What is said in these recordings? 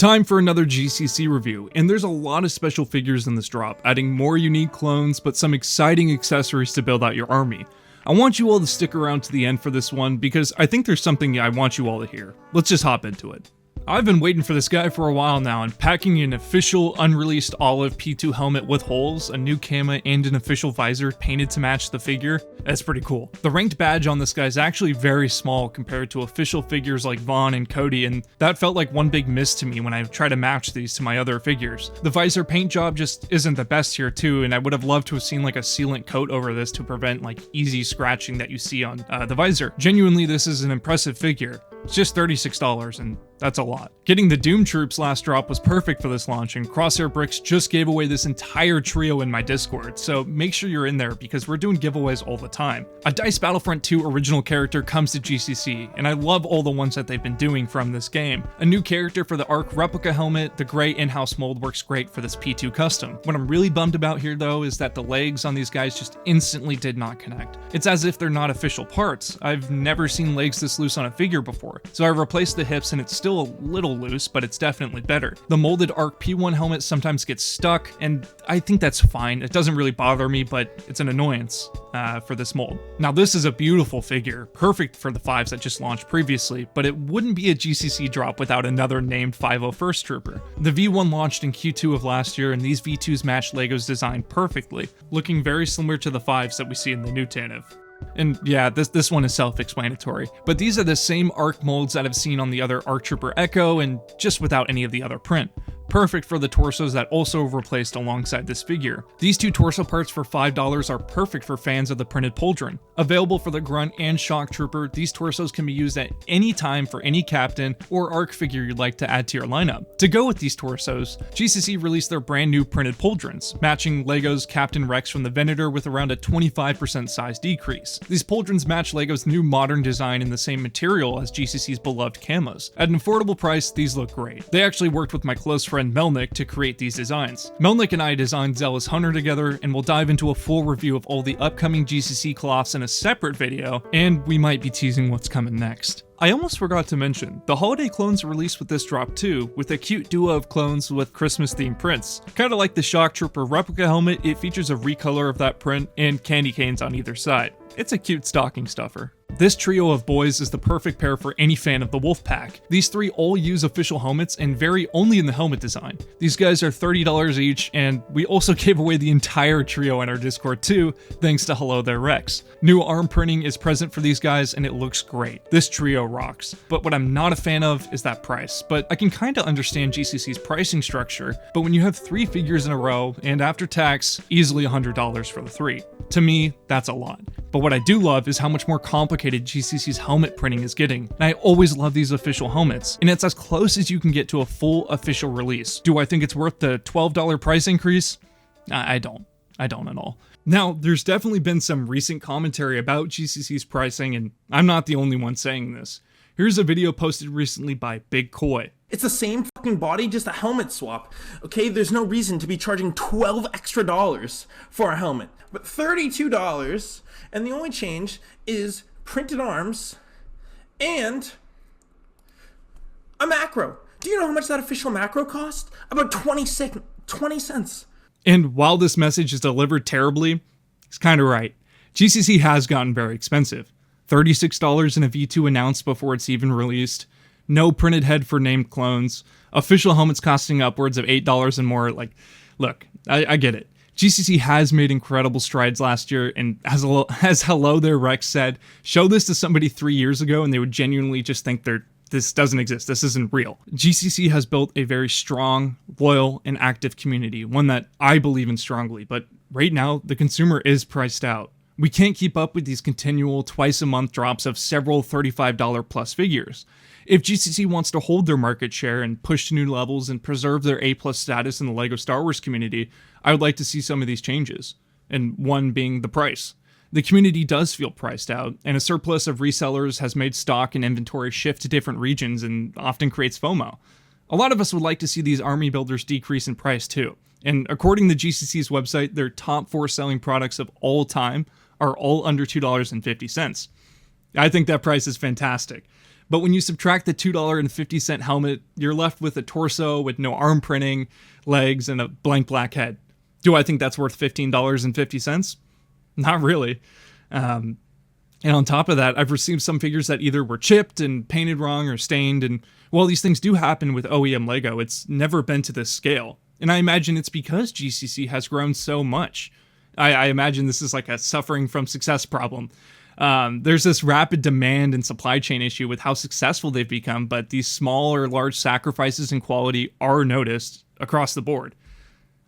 Time for another GCC review, and there's a lot of special figures in this drop, adding more unique clones, but some exciting accessories to build out your army. I want you all to stick around to the end for this one, because I think there's something I want you all to hear. Let's just hop into it. I've been waiting for this guy for a while now, and packing an official unreleased olive P2 helmet with holes, a new camo, and an official visor painted to match the figure, that's pretty cool. The ranked badge on this guy is actually very small compared to official figures like Vaughn and Cody, and that felt like one big miss to me when I tried to match these to my other figures. The visor paint job just isn't the best here too, and I would have loved to have seen like a sealant coat over this to prevent like easy scratching that you see on the visor. Genuinely, this is an impressive figure. It's just $36, and that's a lot. Getting the Doom Troops last drop was perfect for this launch, and Crosshair Bricks just gave away this entire trio in my Discord, so make sure you're in there because we're doing giveaways all the time. A DICE Battlefront 2 original character comes to GCC, and I love all the ones that they've been doing from this game. A new character for the ARC replica helmet, the gray in-house mold works great for this P2 custom. What I'm really bummed about here though is that the legs on these guys just instantly did not connect. It's as if they're not official parts. I've never seen legs this loose on a figure before. So I replaced the hips and it's still a little loose, but it's definitely better. The molded ARC P1 helmet sometimes gets stuck, and I think that's fine. It doesn't really bother me, but it's an annoyance for this mold. Now this is a beautiful figure, perfect for the 5s that just launched previously, but it wouldn't be a GCC drop without another named 501st Trooper. The V1 launched in Q2 of last year, and these V2s match LEGO's design perfectly, looking very similar to the 5s that we see in the new TANF. And yeah, this one is self-explanatory, but these are the same ARC molds that I've seen on the other ARC Trooper Echo, and just without any of the other print. Perfect for the torsos that also replaced alongside this figure. These two torso parts for $5 are perfect for fans of the printed pauldron. Available for the Grunt and Shock Trooper, these torsos can be used at any time for any captain or ARC figure you'd like to add to your lineup. To go with these torsos, GCC released their brand new printed pauldrons, matching LEGO's Captain Rex from the Venator with around a 25% size decrease. These pauldrons match LEGO's new modern design in the same material as GCC's beloved camos. At an affordable price, these look great. They actually worked with my close friend Melnick to create these designs. Melnick and I designed Zealous Hunter together, and we'll dive into a full review of all the upcoming GCC cloths in a separate video, and we might be teasing what's coming next. I almost forgot to mention, the holiday clones released with this drop too, with a cute duo of clones with Christmas themed prints. Kinda like the Shock Trooper replica helmet, it features a recolor of that print and candy canes on either side. It's a cute stocking stuffer. This trio of boys is the perfect pair for any fan of the Wolf Pack. These three all use official helmets and vary only in the helmet design. These guys are $30 each, and we also gave away the entire trio in our Discord too, thanks to Hello There Rex. New arm printing is present for these guys and it looks great. This trio rocks. But what I'm not a fan of is that price. But I can kinda understand GCC's pricing structure, but when you have 3 figures in a row, and after tax, easily $100 for the 3. To me, that's a lot. But what I do love is how much more complicated GCC's helmet printing is getting. And I always love these official helmets, and it's as close as you can get to a full official release. Do I think it's worth the $12 price increase? I don't at all. Now, there's definitely been some recent commentary about GCC's pricing, and I'm not the only one saying this. Here's a video posted recently by Big Koi. It's the same fucking body, just a helmet swap. Okay, there's no reason to be charging $12 extra for a helmet. But $32, and the only change is printed arms and a macro. Do you know how much that official macro cost? About 20 cents. And while this message is delivered terribly, he's kinda right. GCC has gotten very expensive. $36 in a V2 announced before it's even released. No printed head for named clones. Official helmets costing upwards of $8 and more. Like, look, I get it. GCC has made incredible strides last year, and as Hello There Rex said, show this to somebody 3 years ago and they would genuinely just think this doesn't exist, this isn't real. GCC has built a very strong, loyal, and active community, one that I believe in strongly, but right now, the consumer is priced out. We can't keep up with these continual twice-a-month drops of several $35 plus figures. If GCC wants to hold their market share and push to new levels and preserve their A+ status in the LEGO Star Wars community, I would like to see some of these changes, and one being the price. The community does feel priced out, and a surplus of resellers has made stock and inventory shift to different regions and often creates FOMO. A lot of us would like to see these army builders decrease in price too, and according to GCC's website, their top 4 selling products of all time are all under $2.50. I think that price is fantastic. But when you subtract the $2.50 helmet, you're left with a torso with no arm printing, legs, and a blank black head. Do I think that's worth $15.50? Not really. And on top of that, I've received some figures that either were chipped and painted wrong or stained, and while these things do happen with OEM Lego, it's never been to this scale. And I imagine it's because GCC has grown so much. I imagine this is like a suffering from success problem. There's this rapid demand and supply chain issue with how successful they've become, but these small or large sacrifices in quality are noticed across the board.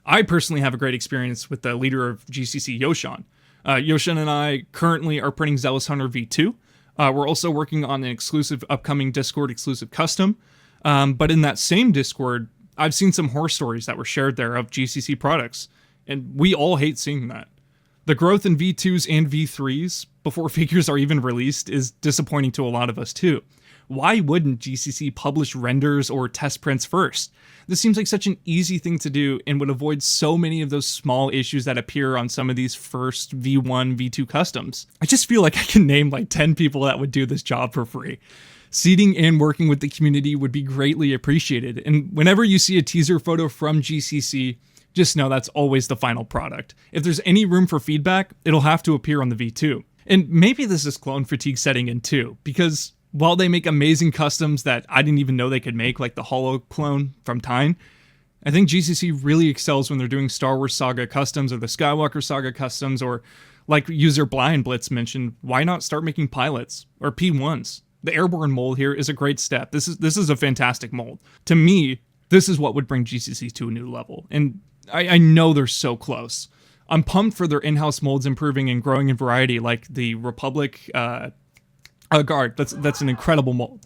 I personally have a great experience with the leader of GCC, Yoshan. Yoshan and I currently are printing Zealous Hunter V2. We're also working on an exclusive upcoming Discord exclusive custom. But in that same Discord, I've seen some horror stories that were shared there of GCC products, and we all hate seeing that. The growth in V2s and V3s before figures are even released is disappointing to a lot of us too. Why wouldn't GCC publish renders or test prints first? This seems like such an easy thing to do and would avoid so many of those small issues that appear on some of these first V1, V2 customs. I just feel like I can name like 10 people that would do this job for free. Seeding and working with the community would be greatly appreciated, and whenever you see a teaser photo from GCC, just know that's always the final product. If there's any room for feedback, it'll have to appear on the V2. And maybe this is clone fatigue setting in too, because while they make amazing customs that I didn't even know they could make, like the Holo clone from Tyne, I think GCC really excels when they're doing Star Wars Saga customs or the Skywalker Saga customs, or like user Blind Blitz mentioned, why not start making pilots or P1s? The airborne mold here is a great step. This is a fantastic mold. To me, this is what would bring GCC to a new level, and I know they're so close. I'm pumped for their in-house molds improving and growing in variety, like the Republic Guard. That's an incredible mold.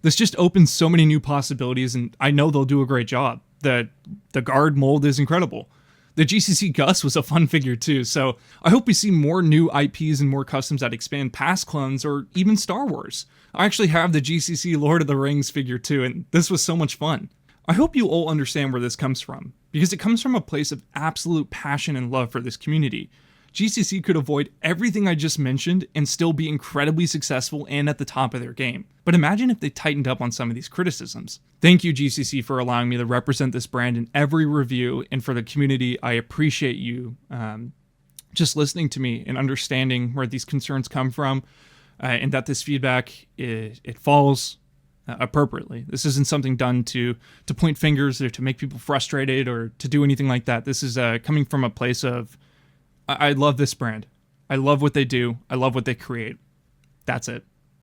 This just opens so many new possibilities, and I know they'll do a great job. The Guard mold is incredible. The GCC Gus was a fun figure too, so I hope we see more new IPs and more customs that expand past clones or even Star Wars. I actually have the GCC Lord of the Rings figure too, and this was so much fun. I hope you all understand where this comes from, because it comes from a place of absolute passion and love for this community. GCC could avoid everything I just mentioned and still be incredibly successful and at the top of their game. But imagine if they tightened up on some of these criticisms. Thank you, GCC, for allowing me to represent this brand in every review, and for the community, I appreciate you just listening to me and understanding where these concerns come from, and that this feedback, it falls appropriately. This isn't something done to point fingers or to make people frustrated or to do anything like that. This is coming from a place of, I love this brand. I love what they do. I love what they create. That's it.